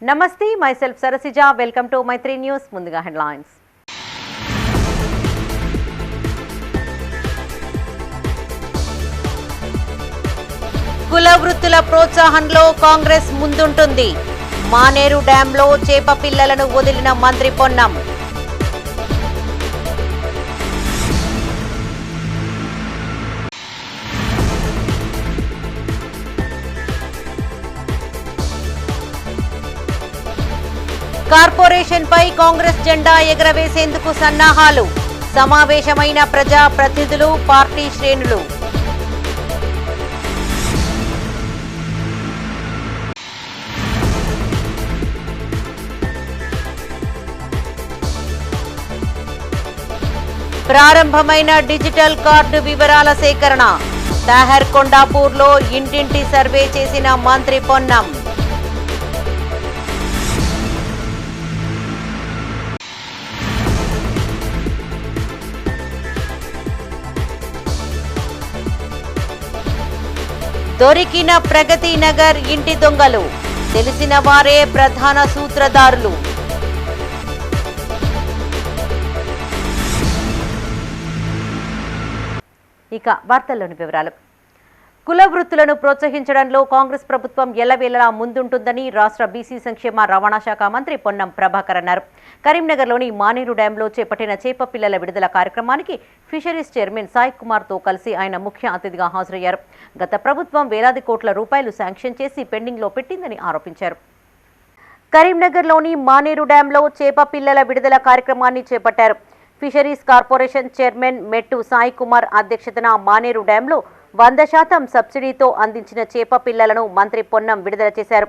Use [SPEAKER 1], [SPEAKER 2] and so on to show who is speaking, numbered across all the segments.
[SPEAKER 1] నమస్తే, myself Sarasija. Welcome to my 3 News. ముందుగా headlines. కుల వృత్తుల ప్రోత్సాహంలో కాంగ్రెస్ ముందుంటుంది. మానేరు డ్యాంలో చేప పిల్లలను వదిలిన మంత్రి పొన్నం. కార్పొరేషన్ పై కాంగ్రెస్ జెండా ఎగరవేసేందుకు సన్నాహాలు. సమావేశమైన ప్రజా ప్రతినిధులు, పార్టీ శ్రేణులు. ప్రారంభమైన డిజిటల్ కార్డు వివరాల సేకరణ. తాహర్ కొండాపూర్లో ఇంటింటి సర్వే చేసిన మంత్రి పొన్నం. దొరికిన ప్రగతి నగర్ ఇంటి దొంగలు. తెలిసిన వారే ప్రధాన సూత్రధారులు. ఇక వార్తల్లోని వివరాలు. కుల వృత్తులను ప్రోత్సహించడంలో కాంగ్రెస్ ప్రభుత్వం ఎల్లవేళలా ముందుంటుందని రాష్ట్ర బీసీ సంక్షేమ రవాణా శాఖ మంత్రి పొన్నం ప్రభాకర్ అన్నారు. కరీంనగర్లోని మానేరు డ్యాంలో చేపట్టిన చేప పిల్లల విడుదల కార్యక్రమానికి ఫిషరీస్ చైర్మన్ సాయి కుమార్తో కలిసి ఆయన ముఖ్య అతిథిగా హాజరయ్యారు. గత ప్రభుత్వం వేలాది కోట్ల రూపాయలు శాంక్షన్ చేసి పెండింగ్లో పెట్టిందని ఆరోపించారు. కరీంనగర్లోని మానేరు డ్యాంలో చేప పిల్లల విడుదల కార్యక్రమాన్ని చేపట్టారు. ఫిషరీస్ కార్పొరేషన్ చైర్మన్ మెట్టు సాయి కుమార్ అధ్యక్షతన మానేరు డ్యాంలో 100% సబ్సిడీతో అందించిన చేప పిల్లలను మంత్రి పొన్నం విడుదల చేశారు.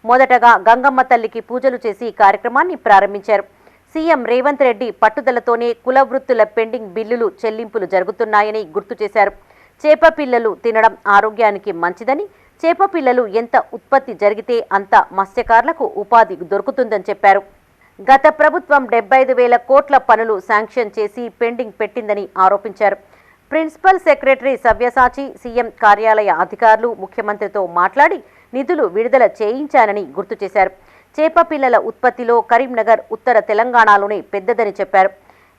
[SPEAKER 1] మొదటగా గంగమ్మ తల్లికి పూజలు చేసి కార్యక్రమాన్ని ప్రారంభించారు. సీఎం రేవంత్ రెడ్డి పట్టుదలతోనే కుల వృత్తుల పెండింగ్ బిల్లులు చెల్లింపులు జరుగుతున్నాయని గుర్తు చేశారు. చేప పిల్లలు తినడం ఆరోగ్యానికి మంచిదని, చేప పిల్లలు ఎంత ఉత్పత్తి జరిగితే అంత మత్స్యకారులకు ఉపాధి దొరుకుతుందని చెప్పారు. గత ప్రభుత్వం 75,000 కోట్ల పనులు శాంక్షన్ చేసి పెండింగ్ పెట్టిందని ఆరోపించారు. ప్రిన్సిపల్ సెక్రటరీ సవ్యసాచి, సీఎం కార్యాలయ అధికారులు ముఖ్యమంత్రితో మాట్లాడి నిధులు విడుదల చేయించానని గుర్తు చేశారు. చేప పిల్లల ఉత్పత్తిలో కరీంనగర్ ఉత్తర తెలంగాణలోనే పెద్దదని చెప్పారు.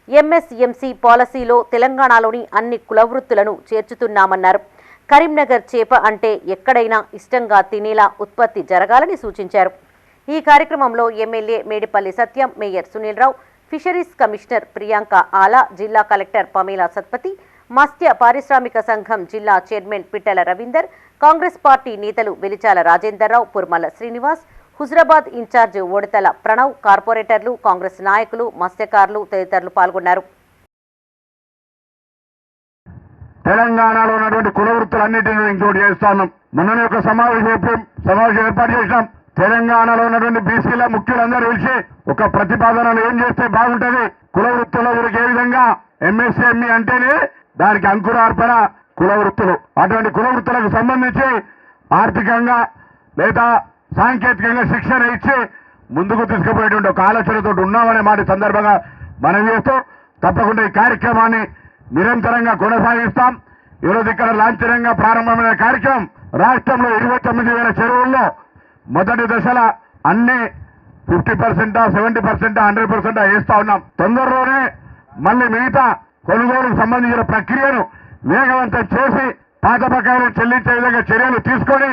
[SPEAKER 1] ఎంఎస్ఎంసీ పాలసీలో తెలంగాణలోని అన్ని కులవృత్తులను చేర్చుతున్నామన్నారు. కరీంనగర్ చేప అంటే ఎక్కడైనా ఇష్టంగా తినేలా ఉత్పత్తి జరగాలని సూచించారు. ఈ కార్యక్రమంలో ఎమ్మెల్యే మేడిపల్లి సత్యం, mayor Sunil Rao, fisheries commissioner Priyanka ఆలా, జిల్లా కలెక్టర్ పమేలా సత్పతి, మత్స్య పారిశ్రామిక సంఘం జిల్లా చైర్మన్ పిట్టల రవీందర్, కాంగ్రెస్ పార్టీ నేతలు వెలిచాల రాజేందర్రావు, పుర్మల శ్రీనివాస్, హుజరాబాద్ ఇన్ఛార్జ్ ఓడతల ప్రణవ్, కార్పొరేటర్లు, కాంగ్రెస్ నాయకులు, మత్స్యకారులు తదితరులు పాల్గొన్నారు.
[SPEAKER 2] తెలంగాణలో ఉన్నటువంటి కుల వృత్తులన్నింటినీ ఇంక్లూడ్ చేస్తున్నాం. మొన్ననే ఒక సమావేశం ఏర్పాటు చేసినాం. తెలంగాణలో ఉన్నటువంటి బీసీల ముఖ్యులందరూ పిలిచి ఒక ప్రతిపాదనలు ఏం చేస్తే బాగుంటది, కుల వృత్తుల ఊరికి ఏ విధంగా ఎంఎస్ఎంఈ అంటేనే దానికి అంకురార్పణ కుల వృత్తులు. అటువంటి కుల వృత్తులకు సంబంధించి ఆర్థికంగా లేదా సాంకేతికంగా శిక్షణ ఇచ్చి ముందుకు తీసుకుపోయేటువంటి ఒక ఆలోచనతో ఉన్నామనే మాట సందర్భంగా మనం చేస్తూ తప్పకుండా ఈ కార్యక్రమాన్ని నిరంతరంగా కొనసాగిస్తాం. ఈరోజు ఇక్కడ లాంఛనంగా ప్రారంభమైన కార్యక్రమం రాష్ట్రంలో 29,000 చెరువుల్లో మొదటి దశల అన్ని 50%, 70%, 100% వేస్తా ఉన్నాం. తొందరలోనే మళ్ళీ మిగతా కొనుగోలుకు సంబంధించిన ప్రక్రియను వేగవంతం చేసి పాత బకాయిలు చెల్లించే విధంగా చర్యలు తీసుకొని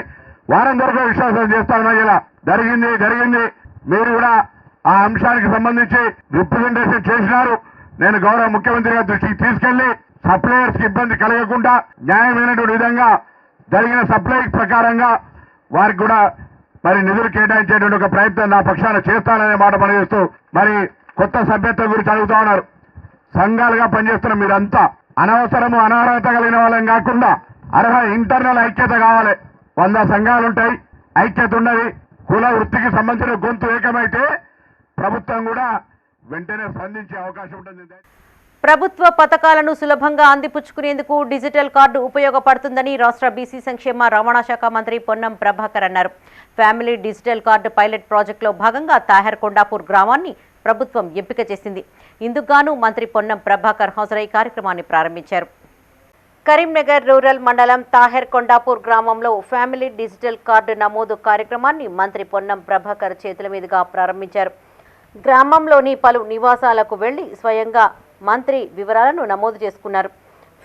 [SPEAKER 2] వారం వరకు విశ్వాసం చేస్తా ఉన్నాం. ఇలా జరిగింది. మీరు కూడా ఆ అంశానికి సంబంధించి రిప్రజెంటేషన్ చేసినారు. నేను గౌరవ ముఖ్యమంత్రి గారి దృష్టికి తీసుకెళ్లి సప్లయర్స్ కి ఇబ్బంది కలగకుండా న్యాయమైనటువంటి విధంగా జరిగిన సప్లై ప్రకారంగా వారికి కూడా మరి నిధులు కేటాయించేటువంటి ఒక ప్రయత్నం నా పక్షాన చేస్తాననే మాట పనిచేస్తూ మరి కొత్త సభ్యత్వం గురించి అడుగుతా ఉన్నారు. సంఘాలుగా పనిచేస్తున్న మీరంతా అనవసరము అనార్హత కలిగిన వాళ్ళని కాకుండా ఇంటర్నల్ ఐక్యత కావాలి. 100 సంఘాలు ఉంటాయి, ఐక్యత ఉన్నది. కుల వృత్తికి సంబంధించిన గొంతు ఏకమైతే ప్రభుత్వం కూడా వెంటనే స్పందించే అవకాశం ఉంటుంది.
[SPEAKER 1] ప్రభుత్వ పథకాలను సులభంగా అందిపుచ్చుకునేందుకు డిజిటల్ కార్డు ఉపయోగపడుతుందని రాష్ట్ర బీసీ సంక్షేమ రవాణా శాఖ మంత్రి పొన్నం ప్రభాకర్ అన్నారు. ఫ్యామిలీ డిజిటల్ కార్డు పైలట్ ప్రాజెక్టులో భాగంగా తాహర్ కొండాపూర్ గ్రామాన్ని ప్రభుత్వం ఎంపిక చేసింది. ఇందుకుగాను మంత్రి పొన్నం ప్రభాకర్ హాజరై కార్యక్రమాన్ని ప్రారంభించారు. కరీంనగర్ రూరల్ మండలం తాహెర్ కొండాపూర్ గ్రామంలో ఫ్యామిలీ డిజిటల్ కార్డు నమోదు కార్యక్రమాన్ని మంత్రి పొన్నం ప్రభాకర్ చేతుల మీదుగా ప్రారంభించారు. గ్రామంలోని పలు నివాసాలకు వెళ్లి స్వయంగా మంత్రి వివరాలను నమోదు చేసుకున్నారు.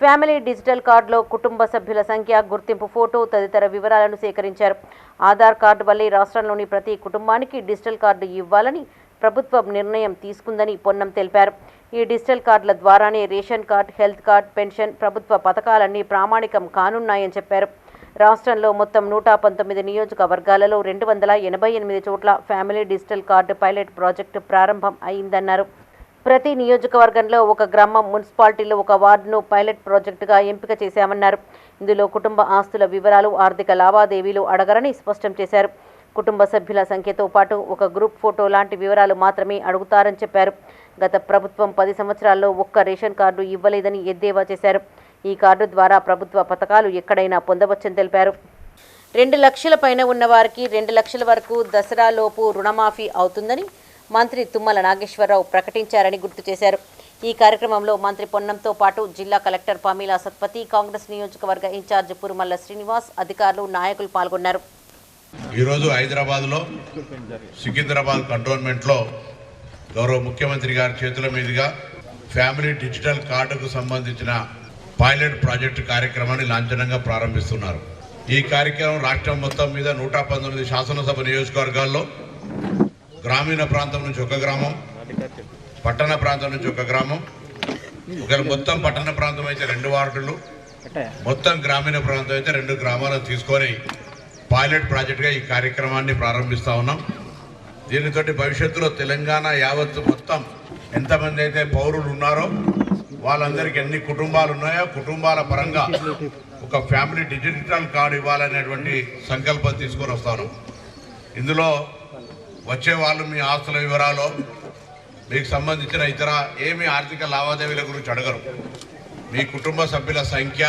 [SPEAKER 1] ఫ్యామిలీ డిజిటల్ కార్డులో కుటుంబ సభ్యుల సంఖ్య, గుర్తింపు ఫోటో తదితర వివరాలను సేకరించారు. ఆధార్ కార్డు వల్లే రాష్ట్రంలోని ప్రతి కుటుంబానికి డిజిటల్ కార్డు ఇవ్వాలని ప్రభుత్వం నిర్ణయం తీసుకుందని పొన్నం తెలిపారు. ఈ డిజిటల్ కార్డుల ద్వారానే ration card, health card, pension, ప్రభుత్వ పథకాలన్నీ ప్రామాణికం కానున్నాయని చెప్పారు. రాష్ట్రంలో మొత్తం 119 నియోజకవర్గాలలో 288 చోట్ల family digital card pilot project ప్రారంభం అయిందన్నారు. ప్రతి నియోజకవర్గంలో ఒక గ్రామం, మున్సిపాలిటీలో ఒక వార్డును పైలట్ ప్రాజెక్టుగా ఎంపిక చేశామన్నారు. ఇందులో కుటుంబ ఆస్తుల వివరాలు, ఆర్థిక లావాదేవీలు అడగరని స్పష్టం చేశారు. కుటుంబ సభ్యుల సంఖ్యతో పాటు ఒక గ్రూప్ ఫోటో లాంటి వివరాలు మాత్రమే అడుగుతారని చెప్పారు. గత ప్రభుత్వం 10 సంవత్సరాల్లో ఒక్క రేషన్ కార్డు ఇవ్వలేదని ఎద్దేవా చేశారు. ఈ కార్డు ద్వారా ప్రభుత్వ పథకాలు ఎక్కడైనా పొందవచ్చని తెలిపారు. 2 లక్షల పైన ఉన్న వారికి 2 లక్షల వరకు దసరాలోపు రుణమాఫీ అవుతుందని మంత్రి తుమ్మల నాగేశ్వరరావు ప్రకటించారని గుర్తు చేశారు. ఈ కార్యక్రమంలో మంత్రి పొన్నంతో పాటు జిల్లా కలెక్టర్ పమీలా సత్పతి, కాంగ్రెస్ నియోజకవర్గ ఇన్ఛార్జ్ పురుమల్ల శ్రీనివాస్, అధికారులు, నాయకులు పాల్గొన్నారు.
[SPEAKER 3] ఈరోజు హైదరాబాద్లో సికింద్రాబాద్ కంటోన్మెంట్లో గౌరవ ముఖ్యమంత్రి గారి చేతుల మీదుగా ఫ్యామిలీ డిజిటల్ కార్డుకు సంబంధించిన పైలట్ ప్రాజెక్టు కార్యక్రమాన్ని లాంఛనంగా ప్రారంభిస్తున్నారు. ఈ కార్యక్రమం రాష్ట్రం మొత్తం మీద 119 శాసనసభ నియోజకవర్గాల్లో గ్రామీణ ప్రాంతం నుంచి ఒక గ్రామం, పట్టణ ప్రాంతం నుంచి ఒక గ్రామం, ఒకవేళ మొత్తం పట్టణ ప్రాంతం అయితే 2 వార్డులు, మొత్తం గ్రామీణ ప్రాంతం అయితే 2 గ్రామాలను తీసుకొని పైలట్ ప్రాజెక్టుగా ఈ కార్యక్రమాన్ని ప్రారంభిస్తూ ఉన్నాం. దీనితో భవిష్యత్తులో తెలంగాణ యావత్తు మొత్తం ఎంతమంది అయితే పౌరులు ఉన్నారో వాళ్ళందరికీ ఎన్ని కుటుంబాలు ఉన్నాయో కుటుంబాల పరంగా ఒక ఫ్యామిలీ డిజిటల్ కార్డు ఇవ్వాలనేటువంటి సంకల్పం తీసుకొని వస్తాను. ఇందులో వచ్చే వాళ్ళు మీ ఆస్తుల వివరాలు, మీకు సంబంధించిన ఇతర ఏమి ఆర్థిక లావాదేవీల గురించి అడగరు. మీ కుటుంబ సభ్యుల సంఖ్య,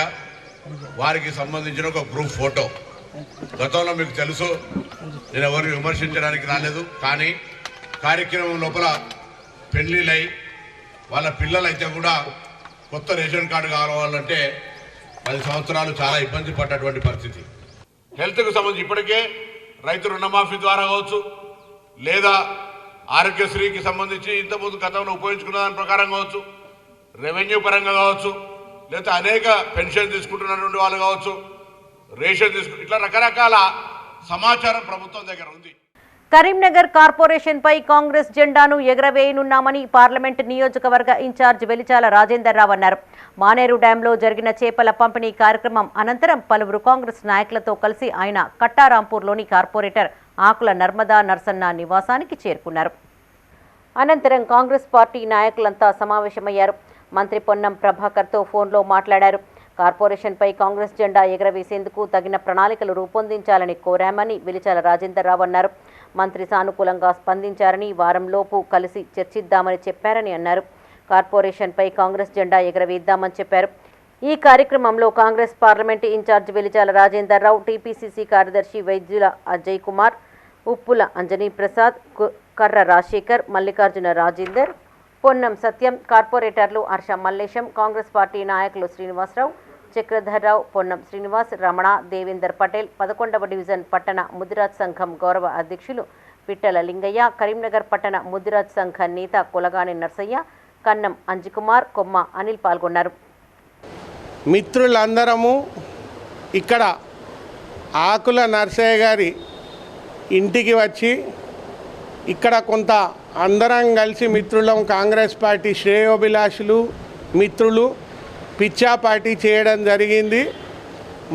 [SPEAKER 3] వారికి సంబంధించిన ఒక గ్రూప్ ఫోటో. గతంలో మీకు తెలుసు, నేను ఎవరిని విమర్శించడానికి రాలేదు, కానీ కార్యక్రమం లోపల పెళ్లిళ్ళై వాళ్ళ పిల్లలైతే కూడా కొత్త రేషన్ కార్డు కావాలంటే 10 సంవత్సరాలు చాలా ఇబ్బంది పడ్డటువంటి పరిస్థితి. హెల్త్కు సంబంధించి ఇప్పటికే రైతు రుణమాఫీ ద్వారా కావచ్చు, లేదా ఆరోగ్యశ్రీకి సంబంధించి ఇంతకుముందు గతంలో ఉపయోగించుకున్న దాని ప్రకారం కావచ్చు, రెవెన్యూ పరంగా కావచ్చు, లేదా అనేక పెన్షన్ తీసుకుంటున్నటువంటి వాళ్ళు కావచ్చు, రేషన్ ఇట్లా రకరకాల సమాచారం ప్రభుత్వం దగ్గర ఉంది.
[SPEAKER 1] కరీంనగర్ కార్పొరేషన్ పై కాంగ్రెస్ జెండాను ఎగరవేయనున్నామని పార్లమెంట్ నియోజకవర్గ ఇన్ఛార్జ్ వెలిచాల రాజేందర్ రావు అన్నారు. మానేరు డ్యాంలో జరిగిన చేపల పంపిణీ కార్యక్రమం అనంతరం పలువురు కాంగ్రెస్ నాయకులతో కలిసి ఆయన కట్టారాంపూర్లోని కార్పొరేటర్ ఆకుల నర్మదా నర్సన్న నివాసానికి చేరుకున్నారు. అనంతరం కాంగ్రెస్ పార్టీ నాయకులంతా సమావేశమయ్యారు. మంత్రి పొన్నం ప్రభాకర్తో ఫోన్లో మాట్లాడారు. కార్పొరేషన్పై కాంగ్రెస్ జెండా ఎగరవేసేందుకు తగిన ప్రణాళికలు రూపొందించాలని కోరామని వెలిచాల రాజేందర్ రావు అన్నారు. మంత్రి సానుకూలంగా స్పందించారని, వారంలోపు కలిసి చర్చిద్దామని చెప్పారని అన్నారు. కార్పొరేషన్పై కాంగ్రెస్ జెండా ఎగరవేద్దామని చెప్పారు. ఈ కార్యక్రమంలో కాంగ్రెస్ పార్లమెంటు ఇన్ఛార్జ్ వెలిచాల రాజేందర్ రావు, టీపీసీసీ కార్యదర్శి వైద్యుల అజయ్ కుమార్, ఉప్పుల అంజనీ ప్రసాద్, కర్ర రాజశేఖర్, మల్లికార్జున రాజేందర్, పొన్నం సత్యం, కార్పొరేటర్లు హర్ష మల్లేశం, కాంగ్రెస్ పార్టీ నాయకులు శ్రీనివాసరావు, చక్రధర్రావు, పొన్నం శ్రీనివాస్, రమణ, దేవేందర్ పటేల్, 11వ డివిజన్ పట్టణ ముదిరాజ్ సంఘం గౌరవ అధ్యక్షులు పిట్టల లింగయ్య, కరీంనగర్ పట్టణ ముదిరాజ్ సంఘ నేత కొలగాని నర్సయ్య, కన్నం అంజుకుమార్, కొమ్మ అనిల్ పాల్గొన్నారు.
[SPEAKER 4] మిత్రులందరము ఇక్కడ ఆకుల నర్సయ్య గారి ఇంటికి వచ్చి ఇక్కడ కొంత అందరం కలిసి మిత్రులం, కాంగ్రెస్ పార్టీ శ్రేయోభిలాషులు మిత్రులు పిచ్చా పార్టీ చేయడం జరిగింది.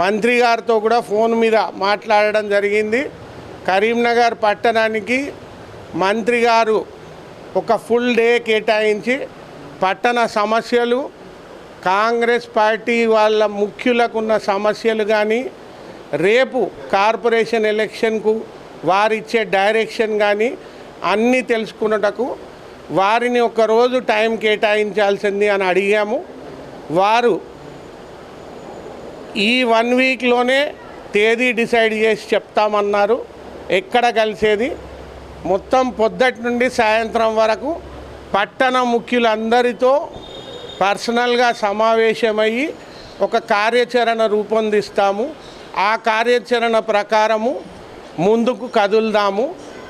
[SPEAKER 4] మంత్రి గారితో కూడా ఫోన్ మీద మాట్లాడడం జరిగింది. కరీంనగర్ పట్టణానికి మంత్రి గారు ఒక ఫుల్ డే కేటాయించి పట్టణ సమస్యలు, కాంగ్రెస్ పార్టీ వాళ్ళ ముఖ్యులకున్న సమస్యలు కానీ, రేపు కార్పొరేషన్ ఎలక్షన్కు వారిచ్చే డైరెక్షన్ కానీ అన్నీ తెలుసుకున్నటకు వారిని ఒకరోజు టైం కేటాయించాల్సింది అని అడిగాము. వారు ఈ 1 వీక్లోనే తేదీ డిసైడ్ చేసి చెప్తామన్నారు. ఎక్కడ కలిసేది మొత్తం పొద్దటి నుండి సాయంత్రం వరకు పట్టణ ముఖ్యులందరితో పర్సనల్గా సమావేశమయ్యి ఒక కార్యాచరణ రూపొందిస్తాము. ఆ కార్యాచరణ ప్రకారము ముందుకు కదులుదాము,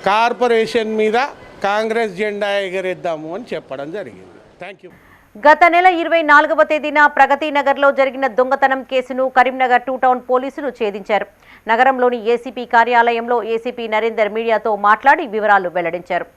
[SPEAKER 4] కార్పొరేషన్ మీద కాంగ్రెస్ జెండా ఎగరేద్దాము అని చెప్పడం జరిగింది. Thank you.
[SPEAKER 1] గత నెల 24వ తేదీన ప్రగతి నగర్లో జరిగిన దొంగతనం కేసును కరీంనగర్ 2 టౌన్ పోలీసులు ఛేదించారు. నగరంలోని ఏసీపీ కార్యాలయంలో ఏసీపీ నరేందర్ మీడియాతో మాట్లాడి వివరాలు వెల్లడించారు.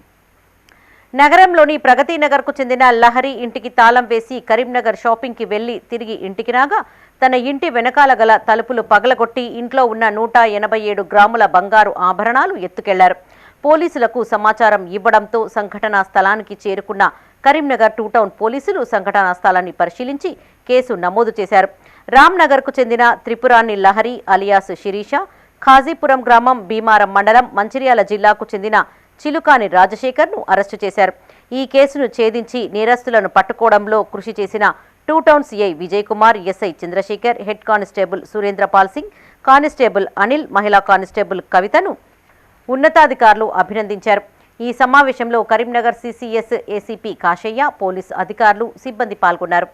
[SPEAKER 1] నగరంలోని ప్రగతి నగర్కు చెందిన లహరి ఇంటికి తాళం వేసి కరీంనగర్ షాపింగ్కి వెళ్లి తిరిగి ఇంటికి రాగా తన ఇంటి వెనకాల గల తలుపులు పగలగొట్టి ఇంట్లో ఉన్న 187 గ్రాముల బంగారు ఆభరణాలు ఎత్తుకెళ్లారు. పోలీసులకు సమాచారం ఇవ్వడంతో సంఘటనా స్థలానికి చేరుకున్న కరీంనగర్ 2 టౌన్ పోలీసులు సంఘటనా స్థలాన్ని పరిశీలించి కేసు నమోదు చేశారు. రామ్నగర్కు చెందిన త్రిపురాని లహరి అలియాస్ శిరీష, ఖాజీపురం గ్రామం, భీమారం మండలం, మంచిర్యాల జిల్లాకు చెందిన చిలుకాని రాజశేఖర్ను అరెస్టు చేశారు. ఈ కేసును ఛేదించి నేరస్తులను పట్టుకోవడంలో కృషి చేసిన 2 town CI Vijay Kumar, SI Chandrasekhar, head constable Surendrapal Singh, constable Anil, మహిళా కానిస్టేబుల్ కవితను ఉన్నతాధికారులు అభినందించారు. ఈ సమావేశంలో Karimnagar CCS ACP Kasaiah, police అధికారులు, సిబ్బంది పాల్గొన్నారు.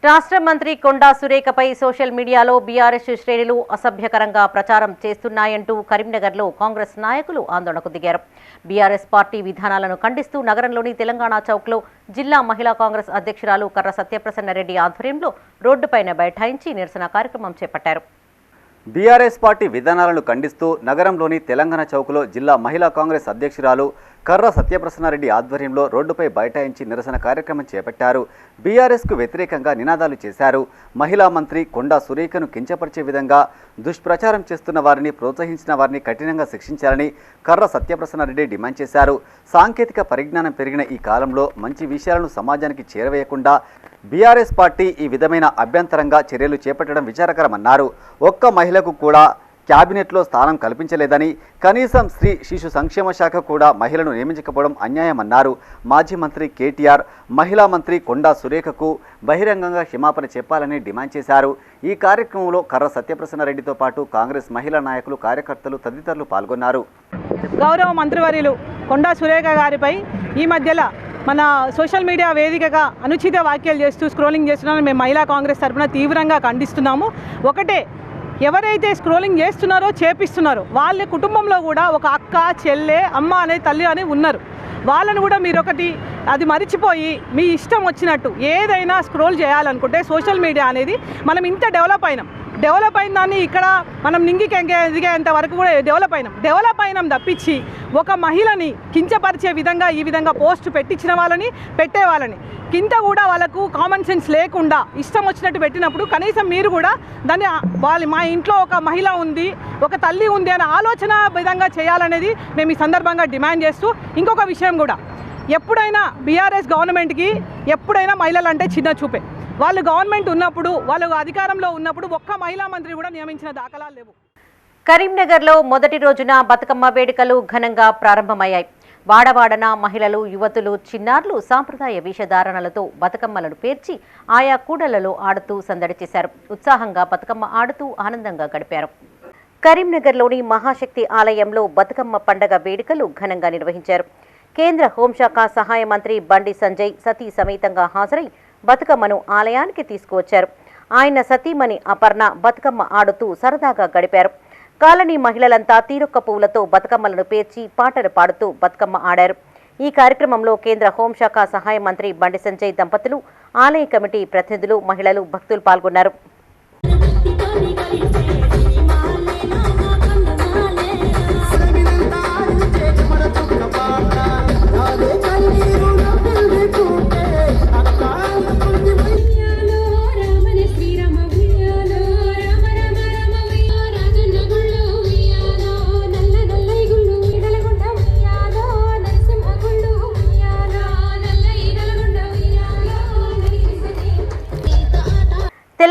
[SPEAKER 1] రాష్ట్ర మంత్రి కొండా సురేఖపై సోషల్ మీడియాలో బీఆర్ఎస్ శ్రేణులు అసభ్యకరంగా ప్రచారం చేస్తున్నాయంటూ కరీంనగర్లో కాంగ్రెస్ నాయకులు ఆందోళనకు దిగారు. బీఆర్ఎస్ పార్టీ విధానాలను ఖండిస్తూ నగరంలోని తెలంగాణ చౌక్లో జిల్లా మహిళా కాంగ్రెస్ అధ్యక్షురాలు కర్ర సత్యప్రసన్నరెడ్డి ఆధ్వర్యంలో రోడ్డుపైన బైఠాయించి నిరసన కార్యక్రమం చేపట్టారు.
[SPEAKER 5] బీఆర్ఎస్ పార్టీ విధానాలను ఖండిస్తూ నగరంలోని తెలంగాణ చౌక్లో జిల్లా మహిళా కాంగ్రెస్ అధ్యక్షురాలు కర్ర సత్యప్రసన్నారెడ్డి ఆధ్వర్యంలో రోడ్డుపై బైఠాయించి నిరసన కార్యక్రమం చేపట్టారు. బీఆర్ఎస్కు వ్యతిరేకంగా నినాదాలు చేశారు. మహిళా మంత్రి కొండా సురేఖను కించపరిచే విధంగా దుష్ప్రచారం చేస్తున్న వారిని, ప్రోత్సహించిన వారిని కఠినంగా శిక్షించాలని కర్ర సత్యప్రసన్నారెడ్డి డిమాండ్ చేశారు. సాంకేతిక పరిజ్ఞానం పెరిగిన ఈ కాలంలో మంచి విషయాలను సమాజానికి చేరవేయకుండా బీఆర్ఎస్ పార్టీ ఈ విధమైన అభ్యంతరంగా చర్యలు చేపట్టడం విచారకరమన్నారు. ఒక్క మహిళకు కూడా క్యాబినెట్లో స్థానం కల్పించలేదని, కనీసం స్త్రీ శిశు సంక్షేమ శాఖ కూడా మహిళను నియమించకపోవడం అన్యాయమన్నారు. మాజీ మంత్రి కేటీఆర్ మహిళా మంత్రి కొండా సురేఖకు బహిరంగంగా క్షమాపణ చెప్పాలని డిమాండ్ చేశారు. ఈ కార్యక్రమంలో కర్ర సత్యప్రసన్నారెడ్డితో పాటు కాంగ్రెస్ మహిళా నాయకులు, కార్యకర్తలు తదితరులు పాల్గొన్నారు.
[SPEAKER 6] గౌరవ మంత్రివర్యులు కొండా సురేఖ గారిపై ఈ మధ్యలో మన సోషల్ మీడియా వేదికగా అనుచిత వ్యాఖ్యలు చేస్తూ స్క్రోలింగ్ చేస్తున్నారని మేము మహిళా కాంగ్రెస్ తరఫున తీవ్రంగా ఖండిస్తున్నాము. ఒకటే, ఎవరైతే స్క్రోలింగ్ చేస్తున్నారో, చేపిస్తున్నారో వాళ్ళ కుటుంబంలో కూడా ఒక అక్క, చెల్లె, అమ్మ అనే తల్లి అని ఉన్నారు. వాళ్ళను కూడా మీరు ఒకటి అది మరిచిపోయి మీ ఇష్టం వచ్చినట్టు ఏదైనా స్క్రోల్ చేయాలనుకుంటే సోషల్ మీడియా అనేది మనం ఇంత డెవలప్ అయిన దాన్ని ఇక్కడ మనం నింగికి ఎదిగేంత వరకు కూడా డెవలప్ అయినాం తప్పించి ఒక మహిళని కించపరిచే విధంగా ఈ విధంగా పోస్ట్ పెట్టించిన వాళ్ళని, పెట్టే వాళ్ళని కింద కూడా వాళ్ళకు కామన్ సెన్స్ లేకుండా ఇష్టం వచ్చినట్టు పెట్టినప్పుడు కనీసం మీరు కూడా దాన్ని మా ఇంట్లో ఒక మహిళ ఉంది, ఒక తల్లి ఉంది అనే ఆలోచన విధంగా చేయాలనేది మేము ఈ సందర్భంగా డిమాండ్ చేస్తూ, ఇంకొక విషయం కూడా, ఎప్పుడైనా బీఆర్ఎస్ గవర్నమెంట్కి ఎప్పుడైనా మహిళలు అంటే చిన్న చూపే. వాళ్ళు గవర్నమెంట్ ఉన్నప్పుడు, వాళ్ళు అధికారంలో ఉన్నప్పుడు ఒక్క మహిళా మంత్రి కూడా నియమించిన దాఖలాలు లేవు.
[SPEAKER 1] కరీంనగర్లో మొదటి రోజున బతుకమ్మ వేడుకలు ఘనంగా ప్రారంభమయ్యాయి. వాడవాడన మహిళలు, యువతులు, చిన్నారులు సాంప్రదాయ వేషధారణలతో బతుకమ్మలను పేర్చి ఆయా కూడళ్లలో ఆడుతూ సందడి చేశారు. ఉత్సాహంగా బతుకమ్మ ఆడుతూ ఆనందంగా గడిపారు. కరీంనగర్లోని మహాశక్తి ఆలయంలో బతుకమ్మ పండగ వేడుకలు ఘనంగా నిర్వహించారు. కేంద్ర హోంశాఖ సహాయ మంత్రి బండి సంజయ్ సతీ సమేతంగా హాజరై బతుకమ్మను ఆలయానికి తీసుకువచ్చారు. ఆయన సతీమణి అపర్ణ బతుకమ్మ ఆడుతూ సరదాగా గడిపారు. కాలనీ మహిళలంతా తీరొక్క పువ్వులతో బతుకమ్మలను పేర్చి పాటలు పాడుతూ బతుకమ్మ ఆడారు. ఈ కార్యక్రమంలో కేంద్ర హోంశాఖ సహాయ మంత్రి బండి సంజయ్ దంపతులు, ఆలయ కమిటీ ప్రతినిధులు, మహిళలు, భక్తులు పాల్గొన్నారు.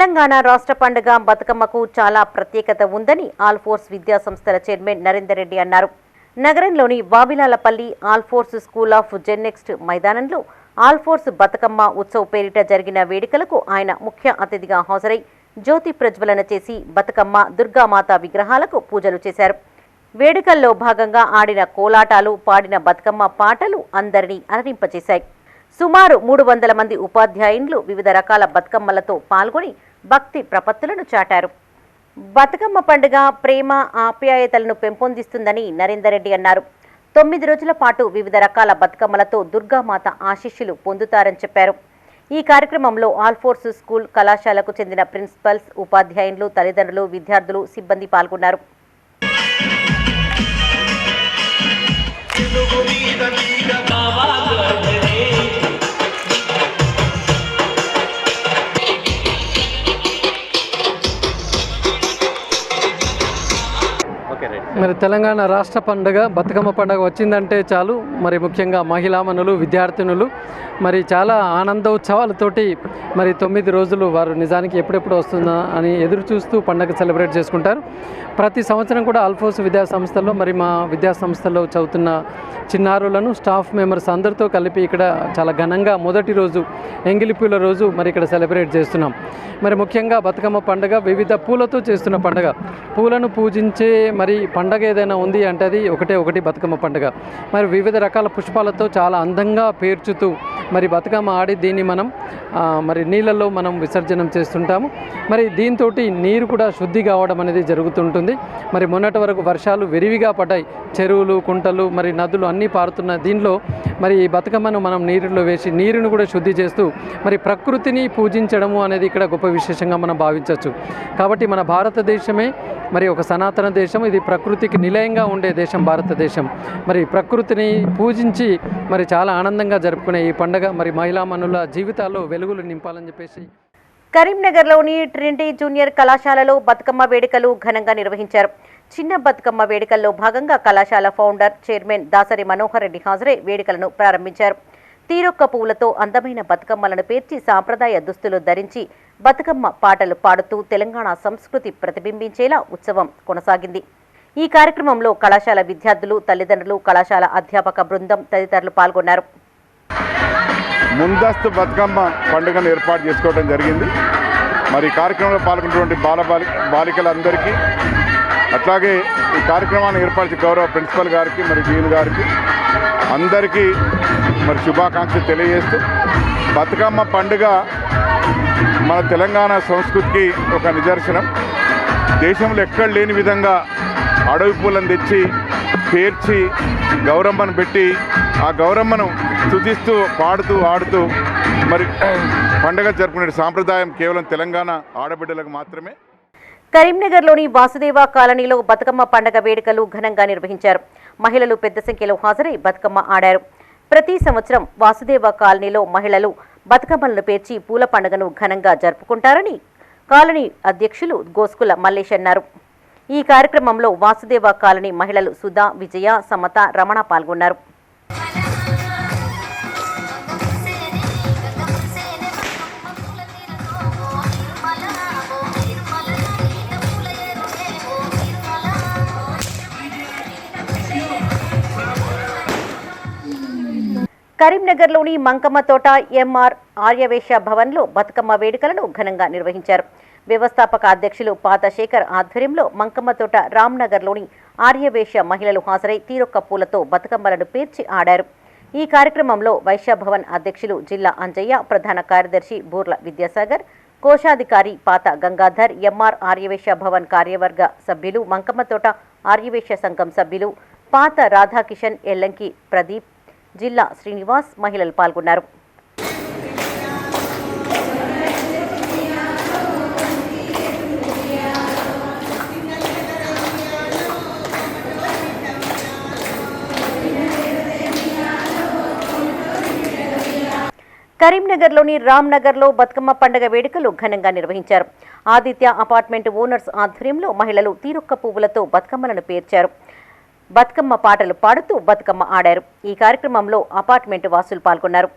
[SPEAKER 1] తెలంగాణ రాష్ట్ర పండుగ బతుకమ్మకు చాలా ప్రత్యేకత ఉందని ఆల్ఫోర్స్ విద్యా సంస్థల చైర్మన్ నరేందర్ రెడ్డి అన్నారు. నగరంలోని వావిలాలపల్లి ఆల్ఫోర్స్ స్కూల్ ఆఫ్ జెన్నెక్స్ట్ మైదానంలో ఆల్ఫోర్స్ బతుకమ్మ ఉత్సవ్ పేరిట జరిగిన వేడుకలకు ఆయన ముఖ్య అతిథిగా హాజరై జ్యోతి ప్రజ్వలన చేసి బతుకమ్మ దుర్గామాత విగ్రహాలకు పూజలు చేశారు. వేడుకల్లో భాగంగా ఆడిన కోలాటాలు, పాడిన బతుకమ్మ పాటలు అందరినీ అలరింపచేశాయి. సుమారు 300 మంది ఉపాధ్యాయులు వివిధ రకాల బతుకమ్మలతో పాల్గొని భక్తి ప్రపత్తులను చాటారు. బతుకమ్మ పండుగ ప్రేమ, ఆప్యాయతలను పెంపొందిస్తుందని నరేందర్ రెడ్డి అన్నారు. 9 రోజుల పాటు వివిధ రకాల బతుకమ్మలతో దుర్గామాత ఆశీస్సులు పొందుతారని చెప్పారు. ఈ కార్యక్రమంలో ఆల్ఫోర్స్ స్కూల్ కళాశాలకు చెందిన ప్రిన్సిపల్స్, ఉపాధ్యాయులు, తల్లిదండ్రులు, విద్యార్థులు, సిబ్బంది పాల్గొన్నారు.
[SPEAKER 7] మరి తెలంగాణ రాష్ట్ర పండుగ బతుకమ్మ పండుగ వచ్చిందంటే చాలు మరి ముఖ్యంగా మహిళామణులు, విద్యార్థినులు మరి చాలా ఆనందోత్సవాలతోటి మరి 9 రోజులు వారు నిజానికి ఎప్పుడెప్పుడు వస్తుందా అని ఎదురు చూస్తూ పండుగ సెలబ్రేట్ చేసుకుంటారు. ప్రతి సంవత్సరం కూడా ఆల్ఫోర్స్ విద్యా సంస్థల్లో మరి మా విద్యా సంస్థల్లో చదువుతున్న చిన్నారులను, స్టాఫ్ మెంబర్స్ అందరితో కలిపి ఇక్కడ చాలా ఘనంగా మొదటి రోజు ఎంగిలిపూల రోజు మరి ఇక్కడ సెలబ్రేట్ చేస్తున్నాం. మరి ముఖ్యంగా బతుకమ్మ పండుగ వివిధ పూలతో చేస్తున్న పండుగ. పూలను పూజించే మరి పండగ ఏదైనా ఉంది అంటే అది ఒకటి బతుకమ్మ పండుగ. మరి వివిధ రకాల పుష్పాలతో చాలా అందంగా పేర్చుతూ మరి బతుకమ్మ ఆడి దీన్ని మనం మరి నీళ్ళల్లో మనం విసర్జనం చేస్తుంటాము. మరి దీంతో నీరు కూడా శుద్ధి కావడం అనేది జరుగుతుంటుంది. మరి మొన్నటి వరకు వర్షాలు విరివిగా పడ్డాయి. చెరువులు, కుంటలు, మరి నదులు అన్నీ పారుతున్న దీనిలో మరి ఈ బతుకమ్మను మనం నీరులో వేసి నీరును కూడా శుద్ధి చేస్తూ మరి ప్రకృతిని పూజించడము అనేది ఇక్కడ గొప్ప విశేషంగా మనం భావించవచ్చు. కాబట్టి మన భారతదేశమే మరి ఒక సనాతన దేశం, ఇది ప్రకృతికి నిలయంగా ఉండే దేశం భారతదేశం. మరి ప్రకృతిని పూజించి మరి చాలా ఆనందంగా జరుపుకునే ఈ పండుగ మరి మహిళామణుల జీవితాల్లో వెలుగులు నింపాలని చెప్పేసి
[SPEAKER 1] కరీంనగర్లోని ట్రినిటీ జూనియర్ కళాశాలలో బతుకమ్మ వేడుకలు ఘనంగా నిర్వహించారు. చిన్న బతుకమ్మ వేడుకల్లో భాగంగా కళాశాల ఫౌండర్, చైర్మన్ దాసరి మనోహర్ రెడ్డి హాజరై వేడుకలను ప్రారంభించారు. తీరొక్క పువ్వులతో అందమైన బతుకమ్మలను పేర్చి సాంప్రదాయ దుస్తులు ధరించి బతుకమ్మ పాటలు పాడుతూ తెలంగాణ సంస్కృతి ప్రతిబింబించేలా ఉత్సవం కొనసాగింది. ఈ కార్యక్రమంలో కళాశాల విద్యార్థులు, తల్లిదండ్రులు, కళాశాల అధ్యాపక బృందం తదితరులు పాల్గొన్నారు.
[SPEAKER 2] ముందస్తు బతుకమ్మ పండుగను ఏర్పాటు చేసుకోవడం జరిగింది. మరి ఈ కార్యక్రమంలో పాల్గొన్నటువంటి బాలికలందరికీ, అట్లాగే ఈ కార్యక్రమాన్ని ఏర్పాటు గౌరవ ప్రిన్సిపల్ గారికి, మరి డీన్ గారికి అందరికీ మరి శుభాకాంక్షలు తెలియజేస్తూ, బతుకమ్మ పండుగ మన తెలంగాణ సంస్కృతికి ఒక నిదర్శనం. దేశంలో ఎక్కడ లేని విధంగా అడవి పూలను తెచ్చి పేర్చి గౌరమ్మను పెట్టి ఆ గౌరమ్మను స్తుతిస్తూ, పాడుతూ, ఆడుతూ మరి పండుగ జరుపుకునే సాంప్రదాయం కేవలం తెలంగాణ ఆడబిడ్డలకు మాత్రమే.
[SPEAKER 1] కరీంనగర్లోని వాసుదేవ కాలనీలో బతుకమ్మ పండుగ వేడుకలు ఘనంగా నిర్వహించారు. మహిళలు పెద్ద సంఖ్యలో హాజరై బతుకమ్మ ఆడారు. ప్రతి సంవత్సరం వాసుదేవ కాలనీలో మహిళలు బతుకమ్మలను పేర్చి పూల పండుగను ఘనంగా జరుపుకుంటారని కాలనీ అధ్యక్షులు గోస్కుల మల్లేష్ అన్నారు. ఈ కార్యక్రమంలో వాసుదేవ కాలనీ మహిళలు సుధా, విజయ, సమత, రమణ పాల్గొన్నారు. కరీంనగర్లోని మంకమ్మ తోట ఎంఆర్ ఆర్యవేశ్య భవన్లో బతుకమ్మ వేడుకలను ఘనంగా నిర్వహించారు. వ్యవస్థాపక అధ్యక్షులు పాత శేఖర్ ఆధ్వర్యంలో మంకమ్మ తోట రామ్నగర్లోని ఆర్యవేశ్య మహిళలు హాజరై తీరొక్క పూలతో బతుకమ్మలను పేర్చి ఆడారు. ఈ కార్యక్రమంలో వైశ్యభవన్ అధ్యక్షులు జిల్లా అంజయ్య, ప్రధాన కార్యదర్శి బూర్ల విద్యాసాగర్, కోశాధికారి పాత గంగాధర్, ఎంఆర్ ఆర్యవేశ్య భవన్ కార్యవర్గ సభ్యులు, మంకమ్మ తోట ఆర్యవేశ్య సంఘం సభ్యులు పాత రాధాకిషన్, ఎల్లంకి ప్రదీప్, జిల్లా శ్రీనివాస్ మహిళలు పాల్గొన్నారు. కరీంనగర్లోని రామ్నగర్లో బతుకమ్మ పండుగ వేడుకలు ఘనంగా నిర్వహించారు. ఆదిత్య అపార్ట్మెంట్ ఓనర్స్ ఆధ్వర్యంలో మహిళలు తీరొక్క పువ్వులతో బతుకమ్మలను పేర్చారు. బతుకమ్మ పాటలు పాడుతూ బతుకమ్మ ఆడారు. ఈ కార్యక్రమంలో అపార్ట్మెంట్ వాసులు పాల్గొన్నారు.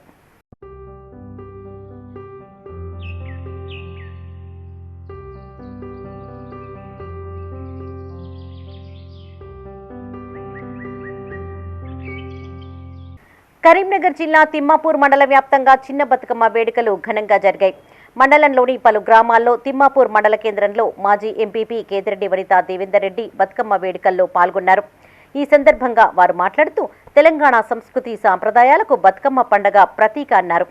[SPEAKER 1] కరీంనగర్ జిల్లా తిమ్మాపూర్ మండల వ్యాప్తంగా చిన్న బతుకమ్మ వేడుకలు ఘనంగా జరిగాయి. మండలంలోని పలు గ్రామాల్లో తిమ్మాపూర్ మండల కేంద్రంలో మాజీ ఎంపీపీ కేతిరెడ్డి వనితా దేవేందర్ రెడ్డి బతుకమ్మ వేడుకల్లో పాల్గొన్నారు. ఈ సందర్భంగా వారు మాట్లాడుతూ తెలంగాణ సంస్కృతి సాంప్రదాయాలకు బతుకమ్మ పండుగ ప్రతీక అన్నారు.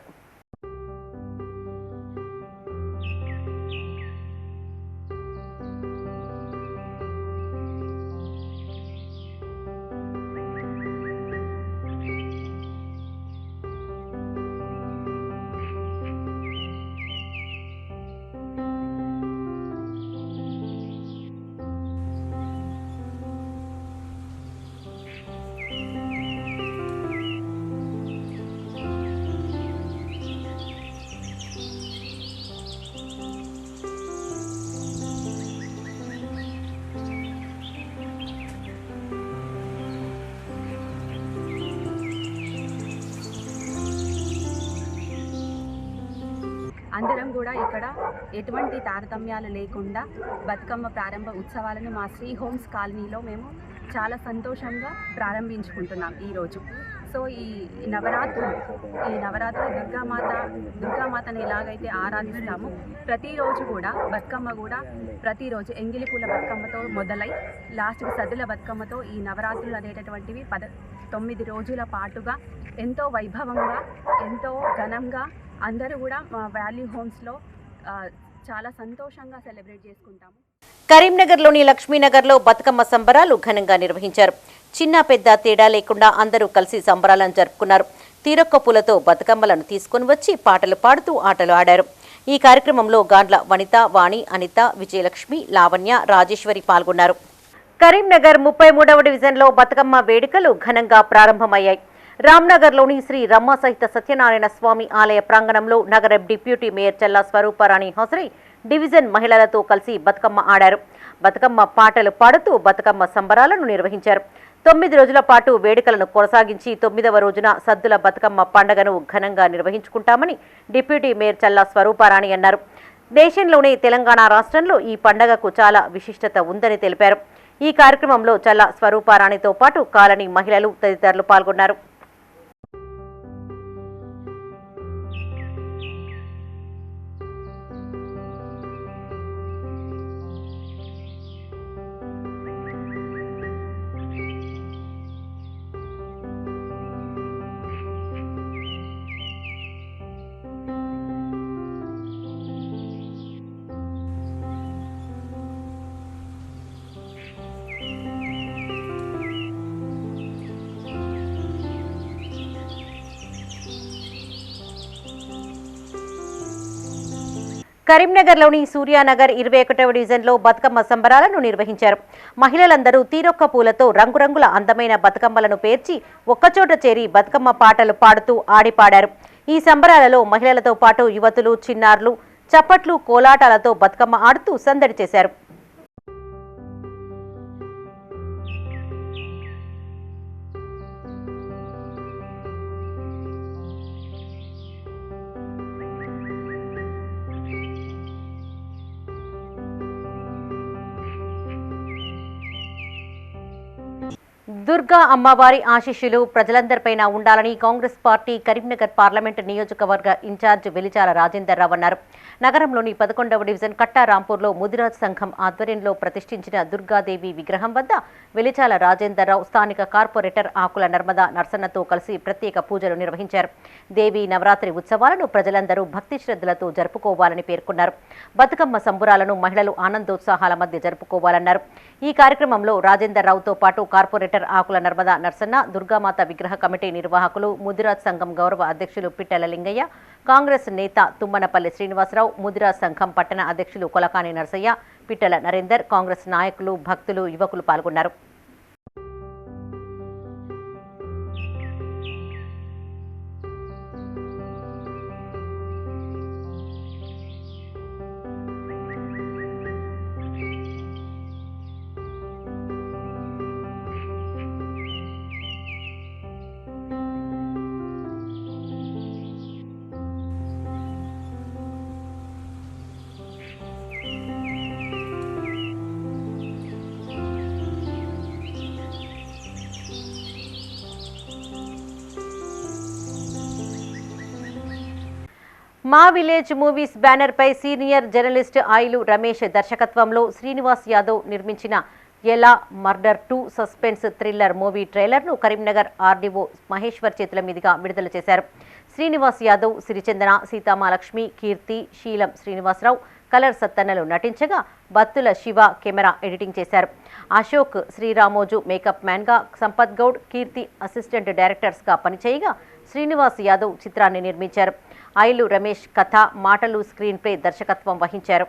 [SPEAKER 8] అందరం కూడా ఇక్కడ ఎటువంటి తారతమ్యాలు లేకుండా బతుకమ్మ ప్రారంభ ఉత్సవాలను మా శ్రీ హోమ్స్ కాలనీలో మేము చాలా సంతోషంగా ప్రారంభించుకుంటున్నాం ఈరోజు. సో ఈ నవరాత్రులు దుర్గామాతని ఎలాగైతే ఆరాధిస్తామో ప్రతిరోజు కూడా బతుకమ్మ కూడా ప్రతిరోజు ఎంగిలి పూల బతుకమ్మతో మొదలై లాస్ట్కి సద్దుల బతుకమ్మతో ఈ నవరాత్రులు అనేటటువంటివి 9 రోజుల పాటుగా ఎంతో వైభవంగా ఎంతో ఘనంగా అందరూ కూడా మా వాల్యూ హోమ్స్లో చాలా సంతోషంగా సెలబ్రేట్ చేసుకుంటాము.
[SPEAKER 1] కరీంనగర్లోని లక్ష్మీనగర్లో బతుకమ్మ సంబరాలు ఘనంగా నిర్వహించారు. చిన్న పెద్ద తేడా లేకుండా అందరూ కలిసి సంబరాలను జరుపుకున్నారు. తీరొక్క పూలతో బతుకమ్మలను తీసుకుని వచ్చి పాటలు పాడుతూ ఆటలు ఆడారు. ఈ కార్యక్రమంలో గాండ్ల వనిత, వాణి, అనిత, విజయలక్ష్మి, లావణ్య, రాజేశ్వరి పాల్గొన్నారు. కరీంనగర్ 33వ డివిజన్లో బతుకమ్మ వేడుకలు ఘనంగా ప్రారంభమయ్యాయి. రామ్నగర్లోని శ్రీ రమ్మ సహిత సత్యనారాయణ స్వామి ఆలయ ప్రాంగణంలో నగర డిప్యూటీ మేయర్ చల్లా స్వరూపారాణి హాజరై డివిజన్ మహిళలతో కలిసి బతుకమ్మ ఆడారు. బతుకమ్మ పాటలు పాడుతూ బతుకమ్మ సంబరాలను నిర్వహించారు. 9 రోజుల పాటు వేడుకలను కొనసాగించి 9వ రోజున సద్దుల బతుకమ్మ పండుగను ఘనంగా నిర్వహించుకుంటామని డిప్యూటీ మేయర్ చల్లా స్వరూపారాణి అన్నారు. దేశంలోనే తెలంగాణ రాష్ట్రంలో ఈ పండుగకు చాలా విశిష్టత ఉందని తెలిపారు. ఈ కార్యక్రమంలో చల్లా స్వరూపారాణితో పాటు కాలనీ మహిళలు తదితరులు పాల్గొన్నారు. కరీంనగర్లోని సూర్యానగర్ 21వ డివిజన్లో బతుకమ్మ సంబరాలను నిర్వహించారు. మహిళలందరూ తీరొక్క పూలతో రంగురంగుల అందమైన బతుకమ్మలను పేర్చి ఒక్కచోట చేరి బతుకమ్మ పాటలు పాడుతూ ఆడిపాడారు. ఈ సంబరాలలో మహిళలతో పాటు యువతులు, చిన్నారులు చప్పట్లు, కోలాటాలతో బతుకమ్మ ఆడుతూ సందడి చేశారు. దుర్గా అమ్మవారి ఆశీస్సులు ప్రజలందరిపైన ఉండాలని కాంగ్రెస్ పార్టీ కరీంనగర్ పార్లమెంటు నియోజకవర్గ ఇన్ఛార్జ్ వెలిచాల రాజేందర్ రావు అన్నారు. నగరంలోని 11వ డివిజన్ కట్టారాంపూర్లో ముదిరాజ్ సంఘం ఆధ్వర్యంలో ప్రతిష్ఠించిన దుర్గాదేవి విగ్రహం వద్ద వెలిచాల రాజేందర్ రావు స్థానిక కార్పొరేటర్ ఆకుల నర్మదా నర్సన్నతో కలిసి ప్రత్యేక పూజలు నిర్వహించారు. దేవి నవరాత్రి ఉత్సవాలను ప్రజలందరూ భక్తి శ్రద్ధలతో జరుపుకోవాలని పేర్కొన్నారు. బతుకమ్మ సంబురాలను మహిళలు ఆనందోత్సాహాల మధ్య జరుపుకోవాలన్నారు. ఈ కార్యక్రమంలో రాజేందర్ రావుతో పాటు కార్పొరేటర్ ఆకుల నర్మదా నర్సన్న, దుర్గామాత విగ్రహ కమిటీ నిర్వాహకులు, ముదిరాజ్ సంఘం గౌరవ అధ్యక్షులు పిట్టల లింగయ్య, కాంగ్రెస్ నేత తుమ్మనపల్లి శ్రీనివాసరావు, ముదిరాజ్ సంఘం పట్టణ అధ్యక్షులు కొలకాని నరసయ్య, పిట్టల నరేందర్, కాంగ్రెస్ నాయకులు, భక్తులు, యువకులు పాల్గొన్నారు. మా విలేజ్ మూవీస్ బ్యానర్పై సీనియర్ జర్నలిస్ట్ ఆయిలు రమేష్ దర్శకత్వంలో శ్రీనివాస్ యాదవ్ నిర్మించిన ఎలా మర్డర్ 2 సస్పెన్స్ థ్రిల్లర్ మూవీ ట్రైలర్ను కరీంనగర్ ఆర్డీఓ మహేశ్వర్ చేతుల మీదుగా విడుదల చేశారు. శ్రీనివాస్ యాదవ్, సిరిచందన, సీతామాలక్ష్మి, కీర్తి, శీలం శ్రీనివాసరావు, కలర్ సత్తన్నలు నటించగా బత్తుల శివ కెమెరా ఎడిటింగ్ చేశారు. అశోక్, శ్రీరామోజు మేకప్ మ్యాన్గా, సంపత్ గౌడ్, కీర్తి అసిస్టెంట్ డైరెక్టర్స్గా పనిచేయగా శ్రీనివాస్ యాదవ్ చిత్రాన్ని నిర్మించారు. ఆయిలు రమేష్ కథ, మాటలు, స్క్రీన్ ప్లే దర్శకత్వం వహించారు.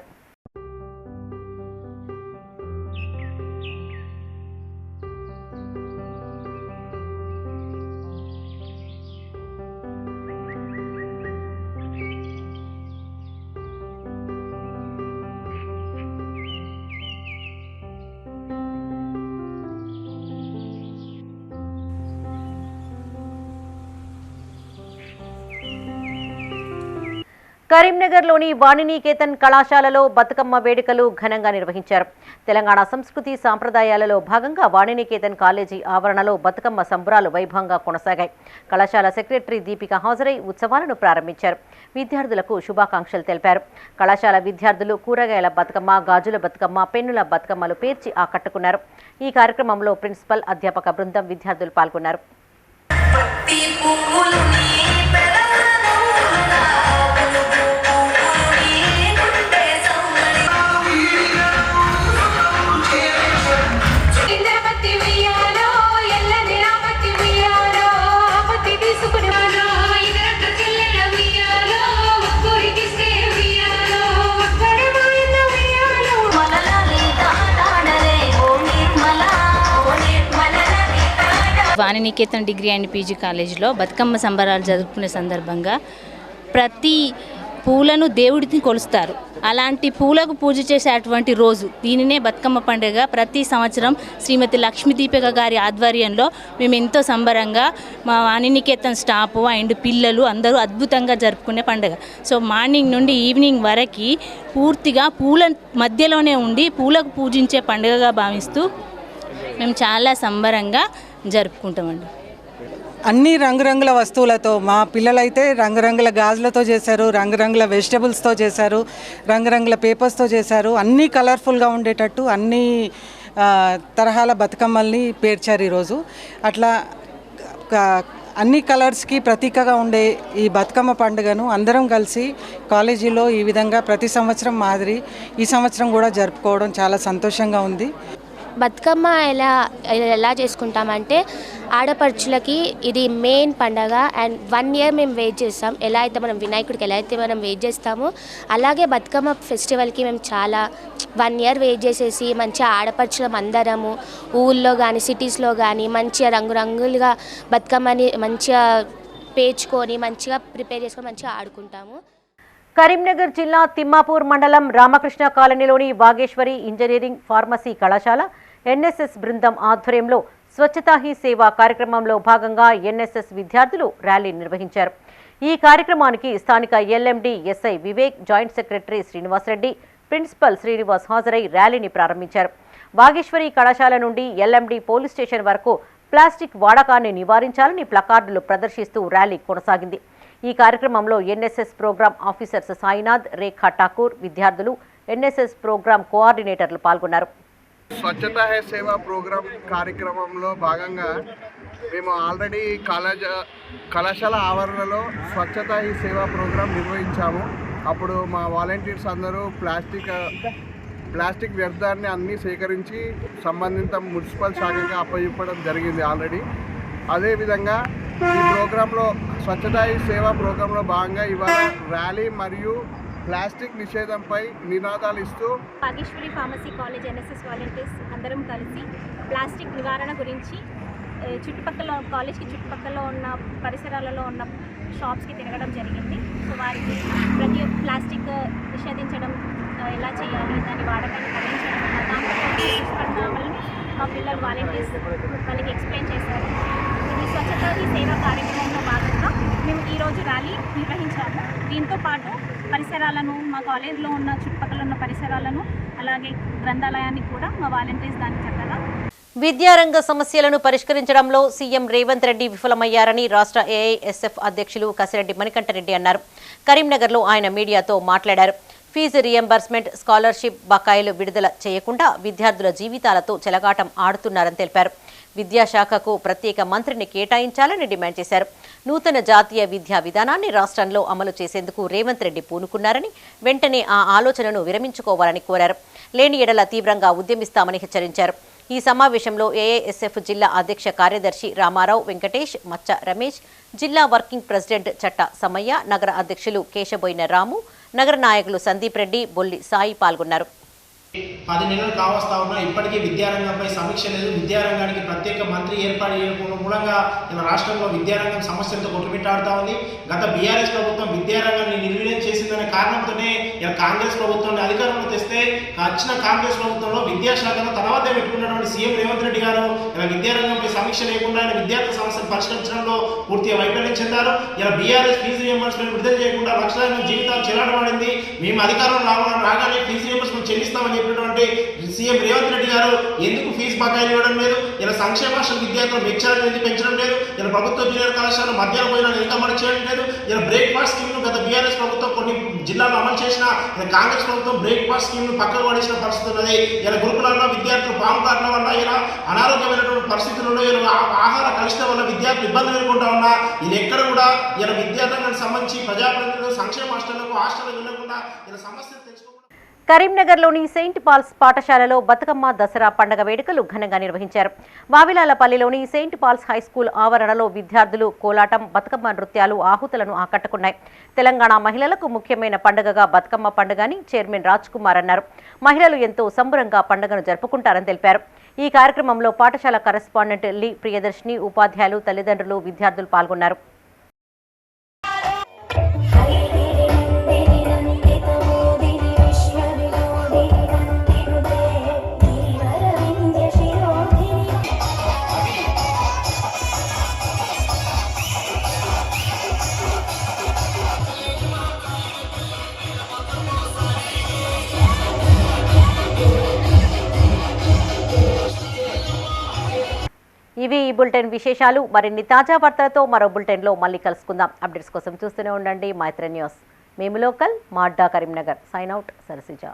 [SPEAKER 1] కరీంనగర్లోని వాణినికేతన్ కళాశాలలో బతుకమ్మ వేడుకలు ఘనంగా నిర్వహించారు. తెలంగాణ సంస్కృతి సాంప్రదాయాలలో భాగంగా వాణినికేతన్ కాలేజీ ఆవరణలో బతుకమ్మ సంబరాలు వైభవంగా కొనసాగాయి. కళాశాల సెక్రటరీ దీపిక హాజరై ఉత్సవాలను ప్రారంభించారు. విద్యార్థులకు శుభాకాంక్షలు తెలిపారు. కళాశాల విద్యార్థులు కూరగాయల బతుకమ్మ, గాజుల బతుకమ్మ, పెన్నుల బతుకమ్మలు పేర్చి ఆకట్టుకున్నారు. ఈ కార్యక్రమంలో ప్రిన్సిపల్, అధ్యాపక బృందం, విద్యార్థులు పాల్గొన్నారు.
[SPEAKER 9] వాణినికేతన్ డిగ్రీ అండ్ పీజీ కాలేజీలో బతుకమ్మ సంబరాలు జరుపుకునే సందర్భంగా ప్రతి పూలను దేవుడిని కొలుస్తారు. అలాంటి పూలకు పూజ చేసేటువంటి రోజు దీనినే బతుకమ్మ పండుగ ప్రతి సంవత్సరం శ్రీమతి లక్ష్మీ దీపిక గారి ఆధ్వర్యంలో మేము ఎంతో సంబరంగా మా వాణినికేతన్ స్టాఫ్ అండ్ పిల్లలు అందరూ అద్భుతంగా జరుపుకునే పండుగ. సో మార్నింగ్ నుండి ఈవినింగ్ వరకు పూర్తిగా పూల మధ్యలోనే ఉండి పూలకు పూజించే పండుగగా భావిస్తూ మేము చాలా సంబరంగా జరుపుకుంటామండి.
[SPEAKER 10] అన్ని రంగురంగుల వస్తువులతో మా పిల్లలైతే రంగురంగుల గాజులతో చేశారు, రంగురంగుల వెజిటబుల్స్తో చేశారు, రంగురంగుల పేపర్స్తో చేశారు. అన్నీ కలర్ఫుల్గా ఉండేటట్టు అన్ని తరహాల బతుకమ్మల్ని పేర్చారు ఈరోజు. అట్లా అన్ని కలర్స్కి ప్రతీకగా ఉండే ఈ బతుకమ్మ పండుగను అందరం కలిసి కాలేజీలో ఈ విధంగా ప్రతి సంవత్సరం మాదిరి ఈ సంవత్సరం కూడా జరుపుకోవడం చాలా సంతోషంగా ఉంది.
[SPEAKER 11] బతుకమ్మ ఎలా చేసుకుంటామంటే ఆడపడుచులకి ఇది మెయిన్ పండగ అండ్ 1 year మేము వెయిట్ చేస్తాం. ఎలా అయితే మనం వినాయకుడికి ఎలా అయితే మనం వెయిట్ చేస్తామో అలాగే బతుకమ్మ ఫెస్టివల్కి మేము చాలా 1 year వెయిట్ చేసేసి మంచిగా ఆడపడుచులం అందరము ఊళ్ళో కానీ సిటీస్లో కానీ మంచిగా రంగురంగులుగా బతుకమ్మని మంచిగా పేర్చుకొని మంచిగా ప్రిపేర్ చేసుకొని మంచిగా ఆడుకుంటాము.
[SPEAKER 1] కరీంనగర్ జిల్లా తిమ్మాపూర్ మండలం రామకృష్ణ కాలనీలోని వాగేశ్వరి ఇంజనీరింగ్ ఫార్మసీ కళాశాల ఎన్ఎస్ఎస్ బృందం ఆధ్వర్యంలో స్వచ్ఛతా హీ సేవ కార్యక్రమంలో భాగంగా ఎన్ఎస్ఎస్ విద్యార్థులు ర్యాలీ నిర్వహించారు. ఈ కార్యక్రమానికి స్థానిక LMD SI Vivek, joint secretary Srinivasareddy, principal Srinivas హాజరై ర్యాలీని ప్రారంభించారు. వాగేశ్వరి కళాశాల నుండి ఎల్ఎండి పోలీస్ స్టేషన్ వరకు ప్లాస్టిక్ వాడకాన్ని నివారించాలని ప్లకార్డులు ప్రదర్శిస్తూ ర్యాలీ కొనసాగింది. ఈ కార్యక్రమంలో NSS programme officers Sainath, Rekha Thakur, విద్యార్థులు, ఎన్ఎస్ఎస్ ప్రోగ్రామ్ కోఆర్డినేటర్లు పాల్గొన్నారు.
[SPEAKER 12] స్వచ్ఛతా హై సేవ ప్రోగ్రామ్ కార్యక్రమంలో భాగంగా మేము ఆల్రెడీ కళాశాల ఆవరణలో స్వచ్ఛతా హై సేవ ప్రోగ్రామ్ నిర్వహించాము. అప్పుడు మా వాలంటీర్స్ అందరూ ప్లాస్టిక్ వ్యర్థాన్ని అన్నీ సేకరించి సంబంధిత మున్సిపల్ శాఖగా అప్పచెప్పడం జరిగింది ఆల్రెడీ. అదేవిధంగా ఈ ప్రోగ్రాంలో స్వచ్ఛతా హీ సేవ ప్రోగ్రాంలో భాగంగా ఇవాళ ర్యాలీ మరియు ప్లాస్టిక్ నిషేధంపై నినాదాలు ఇస్తూ
[SPEAKER 13] Vageshwari pharmacy college NSS volunteers అందరం కలిసి ప్లాస్టిక్ నివారణ గురించి కాలేజ్కి చుట్టుపక్కల ఉన్న పరిసరాలలో ఉన్న షాప్స్కి తిరగడం జరిగింది. సో వారికి ప్రతి ఒక్క ప్లాస్టిక్ నిషేధించడం ఎలా చేయాలి, దాని వాడకాన్ని తగ్గించడం, దాంట్లో దుష్పరిణామాలను మా పిల్లలు వాలంటీర్స్ వాళ్ళకి ఎక్స్ప్లెయిన్ చేశారు. ఈ స్వచ్ఛతా హీ సేవ కార్యక్రమంలో భాగంగా మేము ఈరోజు ర్యాలీ నిర్వహించాము. దీంతో పాటు పరిసరాలను, మా కాలేజ్లో ఉన్న చుట్టుపక్కల ఉన్న పరిసరాలను, అలాగే గ్రంథాలయాన్ని కూడా మా వాలంటీర్స్ దాన్ని చక్కగా
[SPEAKER 1] విద్యారంగ సమస్యలను పరిష్కరించడంలో సీఎం రేవంత్ రెడ్డి విఫలమయ్యారని రాష్ట్ర ఏఐఎస్ఎఫ్ అధ్యక్షులు కసిరెడ్డి మణికంఠరెడ్డి అన్నారు. కరీంనగర్లో ఆయన మీడియాతో మాట్లాడారు. ఫీజు రియంబర్స్మెంట్, స్కాలర్షిప్ బకాయిలు విడుదల చేయకుండా విద్యార్థుల జీవితాలతో చెలగాటం ఆడుతున్నారని తెలిపారు. విద్యాశాఖకు ప్రత్యేక మంత్రిని కేటాయించాలని డిమాండ్ చేశారు. నూతన జాతీయ విద్యా విధానాన్ని రాష్ట్రంలో అమలు చేసేందుకు రేవంత్ రెడ్డి పూనుకున్నారని, వెంటనే ఆ ఆలోచనను విరమించుకోవాలని కోరారు. లేని ఎడల తీవ్రంగా ఉద్యమిస్తామని హెచ్చరించారు. ఈ సమావేశంలో ఏఐఎస్ఎఫ్ జిల్లా అధ్యక్ష కార్యదర్శి రామారావు, వెంకటేష్, మచ్చ రమేష్, జిల్లా వర్కింగ్ ప్రెసిడెంట్ చట్ట సమయ్య, నగర అధ్యక్షులు కేశబోయిన రాము, నగర నాయకులు సందీప్ రెడ్డి, బొల్లి సాయి పాల్గొన్నారు.
[SPEAKER 14] 10 నెలలు కావస్తా ఉన్నా ఇప్పటికీ విద్యారంగంపై సమీక్ష లేదు. విద్యారంగానికి ప్రత్యేక మంత్రి ఏర్పాటు చేయడం మూలంగా ఇలా రాష్ట్రంలో విద్యారంగం సమస్యలతో కొట్టుమిట్టాడుతూ ఉంది. గత బీఆర్ఎస్ ప్రభుత్వం విద్యారంగాన్ని నిర్వీర్యం చేసిందనే కారణంతోనే ఇలా కాంగ్రెస్ ప్రభుత్వాన్ని అధికారంలో తెస్తే వచ్చిన కాంగ్రెస్ ప్రభుత్వంలో విద్యాశాఖను తన వద్ద పెట్టుకున్నటువంటి సీఎం రేవంత్ రెడ్డి గారు ఇలా విద్యారంగంపై సమీక్ష లేకుండా ఆయన విద్యార్థి సమస్యలు పరిష్కరించడంలో పూర్తిగా వైఫల్యం చెందారు. ఇలా బీఆర్ఎస్ ఫీజు రియంబర్స్మెంట్ విడుదల చేయకుండా లక్షలాది మంది జీవితాలు చెలాడబడింది. మేము అధికారంలో రాగానే ఫీజు రియంబర్స్మెంట్ చెల్లిస్తామని సీఎం రేవంత్ రెడ్డి గారు ఎందుకు ఫీజు బకాయిలు ఇవ్వడం లేదు? ఇలా సంక్షేమ హాస్టల్ విద్యార్థులు మెచ్చాలను ఎందుకు పెంచడం లేదు? ఇలా ప్రభుత్వ జూనియర్ కళాశాల మధ్యాహ్న భోజనాలు ఎందుకు అమలు చేయడం లేదు? ఇలా బ్రేక్ఫాస్ట్ స్కీమ్ను గత బీఆర్ఎస్ ప్రభుత్వం కొన్ని జిల్లాల్లో అమలు చేసిన కాంగ్రెస్ ప్రభుత్వం బ్రేక్ఫాస్ట్ స్కీమ్ను పక్కకు పడేసిన పరిస్థితి ఉన్నది. ఇలా గురుకులాల్లో విద్యార్థులు పాము కారణం వల్ల ఇలా అనారోగ్యమైనటువంటి పరిస్థితుల్లో ఇలా ఆహార కలుషితం వల్ల విద్యార్థులు ఇబ్బందులు ఎదుర్కొంటా ఉన్నా ఇది ఎక్కడ కూడా ఇలా విద్యార్థులకు సంబంధించి ప్రజాప్రతినిధులు సంక్షేమ హాస్టళ్లకు వెళ్లకుండా ఇలా సమస్యలు తెలుసుకో.
[SPEAKER 1] కరీంనగర్లోని సెయింట్ పాల్స్ పాఠశాలలో బతుకమ్మ దసరా పండుగ వేడుకలు ఘనంగా నిర్వహించారు. వావిలాలపల్లిలోని సెయింట్ పాల్స్ హైస్కూల్ ఆవరణలో విద్యార్థులు కోలాటం, బతుకమ్మ నృత్యాలు ఆహుతులను ఆకట్టుకున్నాయి. తెలంగాణ మహిళలకు ముఖ్యమైన పండుగగా బతుకమ్మ పండుగ అని చైర్మన్ రాజ్ కుమార్ అన్నారు. మహిళలు ఎంతో సంబరంగా పండుగను జరుపుకుంటారని తెలిపారు. ఈ కార్యక్రమంలో పాఠశాల కరెస్పాండెంట్ లి ప్రియదర్శిని, ఉపాధ్యాయులు, తల్లిదండ్రులు, విద్యార్థులు పాల్గొన్నారు. ఇవి ఈ బులెటిన్ విశేషాలు. మరిన్ని తాజా వార్తలతో మరో బులెటిన్లో మళ్ళీ కలుసుకుందాం. అప్డేట్స్ కోసం చూస్తూనే ఉండండి మైత్రి న్యూస్. మేము లోకల్, మా అడ్డా కరీంనగర్. Sign out, Sarasija.